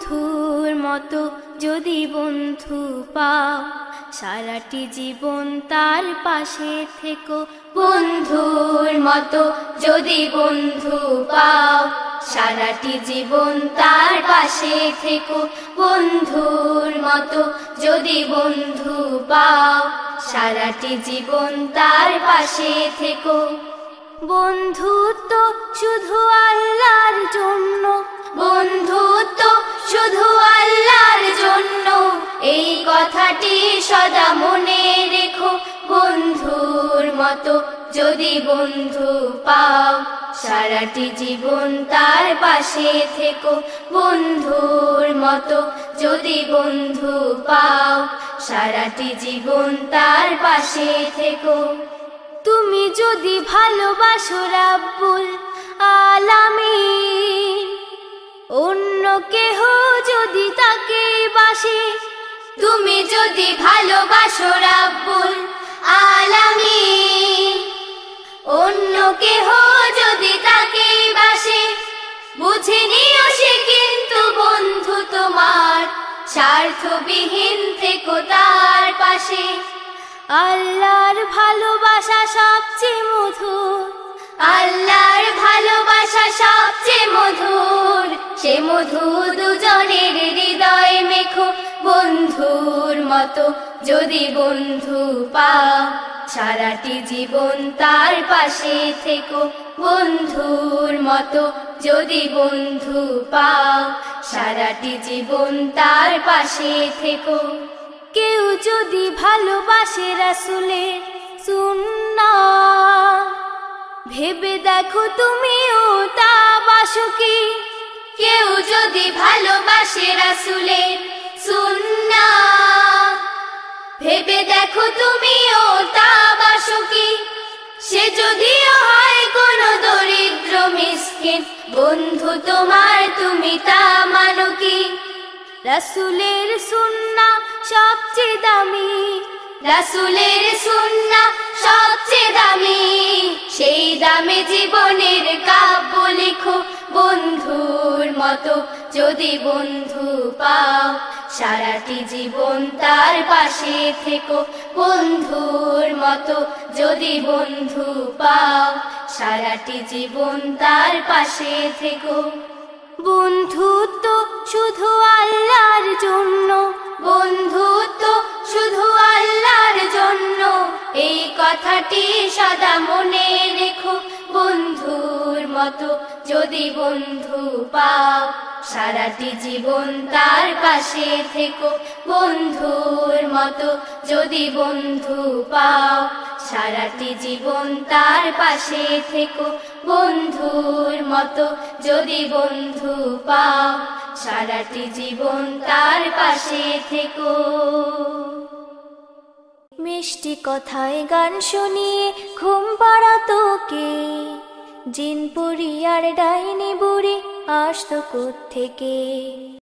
বন্ধুর মতো যদি বন্ধু পাও, সারাটি জীবন তার পাশে থেকো। বন্ধুর মতো যদি বন্ধু পাও, সারাটি জীবন তার পাশে থেকো। বন্ধুর মতো যদি বন্ধু পাও, সারাটি জীবন তার পাশে থেকো। বন্ধুত্ব শুধু আল্লাহর জন্য, বন্ধুত্ব শুধু আল্লাহর জন্য, এই কথাটি সদা মনে রেখো। বন্ধুর মতো যদি বন্ধু পাও, সারাটি জীবন তার পাশে থেকো। বন্ধুর মতো যদি বন্ধু পাও, সারাটি জীবন তার পাশে থেকো। তুমি যদি ভালোবাসো রাব্বুল আলামিন, অন্য কেহ যদি তাকে বাসে। তুমি যদি ভালোবাসো রাব্বুল আলামিন, অন্য কেহ যদি তাকে বাসে, বুঝে নিও সে কিন্তু বন্ধু তোমার, স্বার্থবিহীন থেকো তার পাশে। আল্লাহর ভালোবাসা সবচেয়ে মধুর, আল্লাহর ভালোবাসা সবচেয়ে মধুর, সে মধু দুজনের হৃদয়ে মেখো। বন্ধুর মতো যদি বন্ধু পাও, সারাটি জীবন তার পাশে থেকো। বন্ধুর মতো যদি বন্ধু পাও, সারাটি জীবন তার পাশে থেকো। কেউ যদি ভালোবাসে রাসূলের সুন্নাহ, ভেবে দেখো তুমিও তা বাসো কি। কেউ যদি ভালোবাসে রাসূলের সুন্নাহ, ভেবে দেখো তুমিও তা বাসো কি। সে যদিও হয় কোনো দরিদ্র মিসকিন, বন্ধু তোমার তুমি তা মানো কি। রাসূলের সুন্নাহ সবচেয়ে দামি, রাসূলের সুন্নাহ সবচেয়ে দামি, সেই দামে জীবনের কাব্য লেখো। বন্ধুর মতো যদি বন্ধু পাও, সারাটি জীবন তার পাশে থেকো। বন্ধুর মতো যদি বন্ধু পাও, সারাটি জীবন তার পাশে থেকো। বন্ধুত্ব শুধু আল্লাহর জন্য, বন্ধুত্ব শুধু আল্লাহর জন্য, এই কথাটি সদা মনে রেখো। বন্ধুর মতো যদি বন্ধু পাও, সারাটি জীবন তার পাশে থেকো। বন্ধুর মতো যদি বন্ধু পাও, সারাটি জীবন তার পাশে থেকো। বন্ধুর মতো যদি বন্ধু পাও, সারাটি জীবন তার পাশে থেকো। মিষ্টি কথায় গান শুনিয়ে ঘুম পাড়াতো কে, জিন পরি আর ডাইনি বুড়ি আসতো কোত্থেকে।